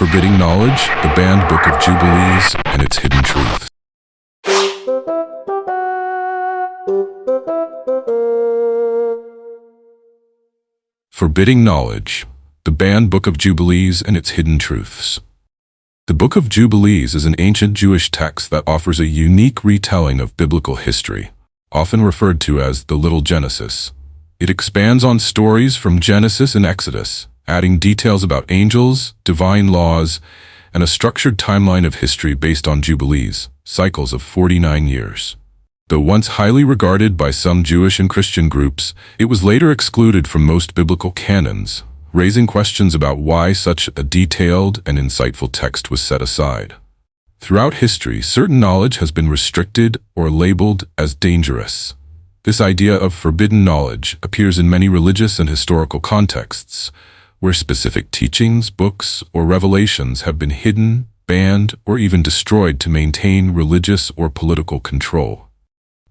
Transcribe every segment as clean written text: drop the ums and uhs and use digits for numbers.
Forbidding Knowledge, the banned Book of Jubilees, and its hidden truths. Forbidding Knowledge, the banned Book of Jubilees and its hidden truths. The Book of Jubilees is an ancient Jewish text that offers a unique retelling of biblical history, often referred to as the Little Genesis. It expands on stories from Genesis and Exodus, adding details about angels, divine laws, and a structured timeline of history based on Jubilees, cycles of 49 years. Though once highly regarded by some Jewish and Christian groups, it was later excluded from most biblical canons, raising questions about why such a detailed and insightful text was set aside. Throughout history, certain knowledge has been restricted or labeled as dangerous. This idea of forbidden knowledge appears in many religious and historical contexts, where specific teachings, books, or revelations have been hidden, banned, or even destroyed to maintain religious or political control.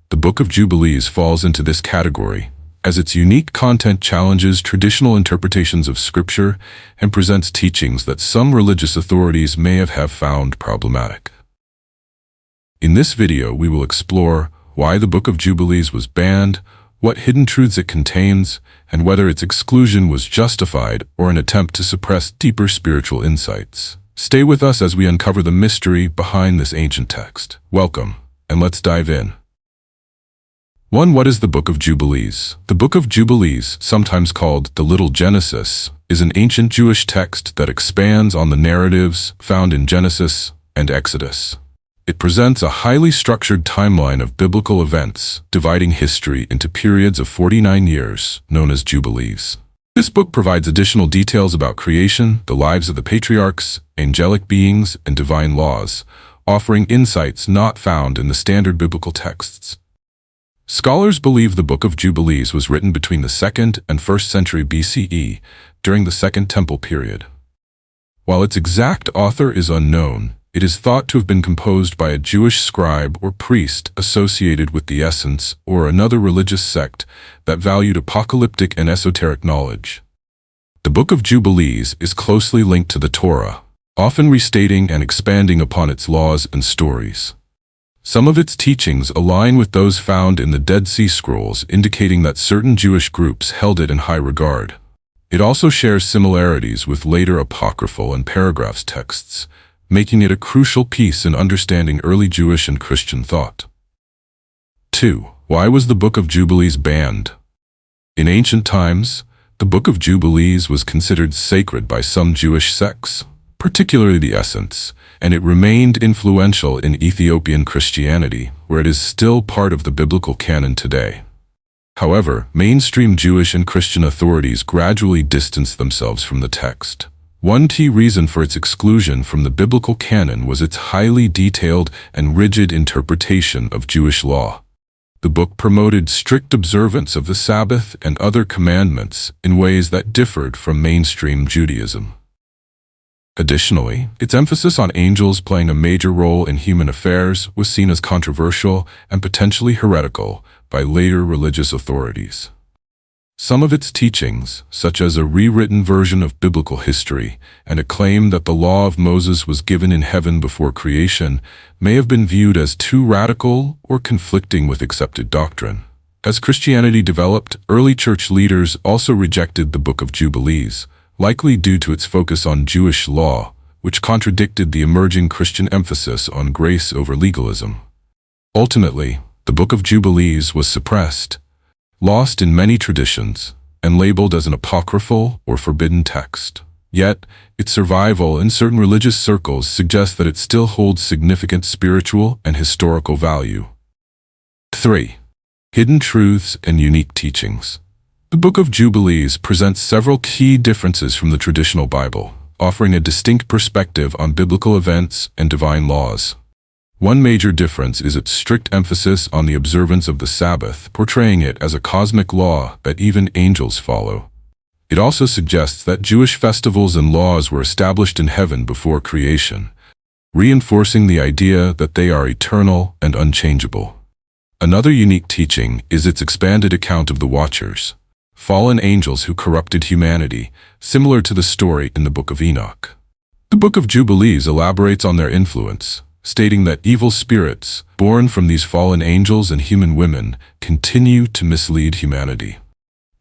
The Book of Jubilees falls into this category, as its unique content challenges traditional interpretations of Scripture and presents teachings that some religious authorities may have found problematic. In this video, we will explore why the Book of Jubilees was banned, what hidden truths it contains, and whether its exclusion was justified or an attempt to suppress deeper spiritual insights. Stay with us as we uncover the mystery behind this ancient text. Welcome, and let's dive in. 1. What is the Book of Jubilees? The Book of Jubilees, sometimes called the Little Genesis, is an ancient Jewish text that expands on the narratives found in Genesis and Exodus. It presents a highly structured timeline of biblical events, dividing history into periods of 49 years, known as Jubilees. This book provides additional details about creation, the lives of the patriarchs, angelic beings, and divine laws, offering insights not found in the standard biblical texts. Scholars believe the Book of Jubilees was written between the 2nd and 1st century BCE, during the Second Temple period. While its exact author is unknown, it is thought to have been composed by a Jewish scribe or priest associated with the Essence or another religious sect that valued apocalyptic and esoteric knowledge. The Book of Jubilees is closely linked to the Torah, often restating and expanding upon its laws and stories. Some of its teachings align with those found in the Dead Sea Scrolls, indicating that certain Jewish groups held it in high regard. It also shares similarities with later apocryphal and paragraphs texts, making it a crucial piece in understanding early Jewish and Christian thought. 2. Why was the Book of Jubilees banned? In ancient times, the Book of Jubilees was considered sacred by some Jewish sects, particularly the Essence, and it remained influential in Ethiopian Christianity, where it is still part of the biblical canon today. However, mainstream Jewish and Christian authorities gradually distanced themselves from the text. One key reason for its exclusion from the biblical canon was its highly detailed and rigid interpretation of Jewish law. The book promoted strict observance of the Sabbath and other commandments in ways that differed from mainstream Judaism. Additionally, its emphasis on angels playing a major role in human affairs was seen as controversial and potentially heretical by later religious authorities. Some of its teachings, such as a rewritten version of biblical history and a claim that the law of Moses was given in heaven before creation, may have been viewed as too radical or conflicting with accepted doctrine. As Christianity developed, early church leaders also rejected the Book of Jubilees, likely due to its focus on Jewish law, which contradicted the emerging Christian emphasis on grace over legalism. Ultimately, the Book of Jubilees was suppressed, lost in many traditions, and labeled as an apocryphal or forbidden text. Yet, its survival in certain religious circles suggests that it still holds significant spiritual and historical value. 3. Hidden truths and unique teachings. The Book of Jubilees presents several key differences from the traditional Bible, offering a distinct perspective on biblical events and divine laws. One major difference is its strict emphasis on the observance of the Sabbath, portraying it as a cosmic law that even angels follow. It also suggests that Jewish festivals and laws were established in heaven before creation, reinforcing the idea that they are eternal and unchangeable. Another unique teaching is its expanded account of the Watchers, fallen angels who corrupted humanity, similar to the story in the Book of Enoch. The Book of Jubilees elaborates on their influence, stating that evil spirits, born from these fallen angels and human women, continue to mislead humanity.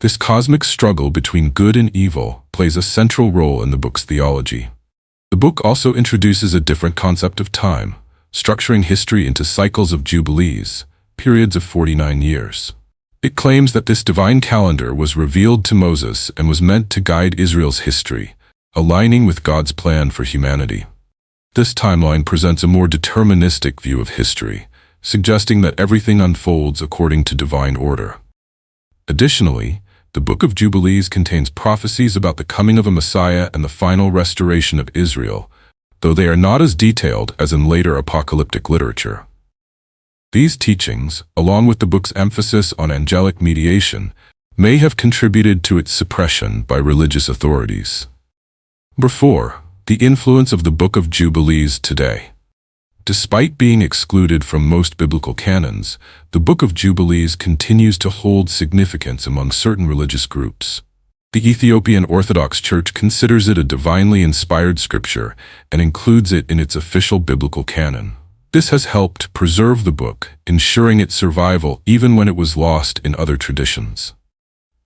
This cosmic struggle between good and evil plays a central role in the book's theology. The book also introduces a different concept of time, structuring history into cycles of jubilees, periods of 49 years. It claims that this divine calendar was revealed to Moses and was meant to guide Israel's history, aligning with God's plan for humanity. This timeline presents a more deterministic view of history, suggesting that everything unfolds according to divine order. Additionally, the Book of Jubilees contains prophecies about the coming of a Messiah and the final restoration of Israel, though they are not as detailed as in later apocalyptic literature. These teachings, along with the book's emphasis on angelic mediation, may have contributed to its suppression by religious authorities. Number 4. The influence of the Book of Jubilees today. Despite being excluded from most biblical canons, the Book of Jubilees continues to hold significance among certain religious groups. The Ethiopian Orthodox Church considers it a divinely inspired scripture and includes it in its official biblical canon. This has helped preserve the book, ensuring its survival even when it was lost in other traditions.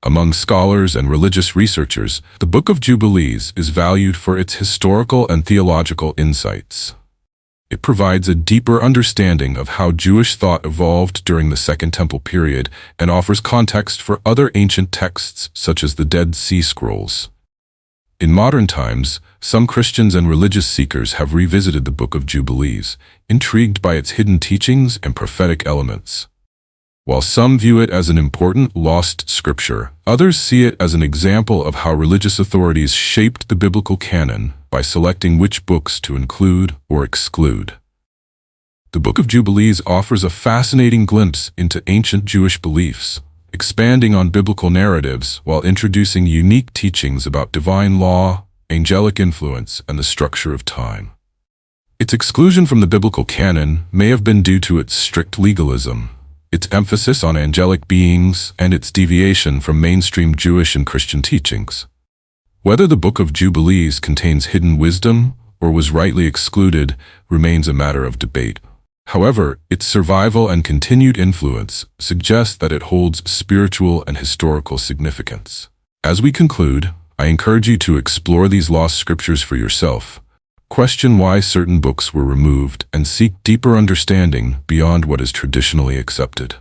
Among scholars and religious researchers, the Book of Jubilees is valued for its historical and theological insights. It provides a deeper understanding of how Jewish thought evolved during the Second Temple period and offers context for other ancient texts such as the Dead Sea Scrolls. In modern times, some Christians and religious seekers have revisited the Book of Jubilees, intrigued by its hidden teachings and prophetic elements. While some view it as an important lost scripture, others see it as an example of how religious authorities shaped the biblical canon by selecting which books to include or exclude. The Book of Jubilees offers a fascinating glimpse into ancient Jewish beliefs, expanding on biblical narratives while introducing unique teachings about divine law, angelic influence, and the structure of time. Its exclusion from the biblical canon may have been due to its strict legalism, its emphasis on angelic beings, and its deviation from mainstream Jewish and Christian teachings. Whether the Book of Jubilees contains hidden wisdom or was rightly excluded remains a matter of debate. However, its survival and continued influence suggest that it holds spiritual and historical significance. As we conclude, I encourage you to explore these lost scriptures for yourself. Question why certain books were removed and seek deeper understanding beyond what is traditionally accepted.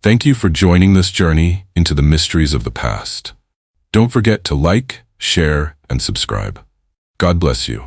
Thank you for joining this journey into the mysteries of the past. Don't forget to like, share, and subscribe. God bless you.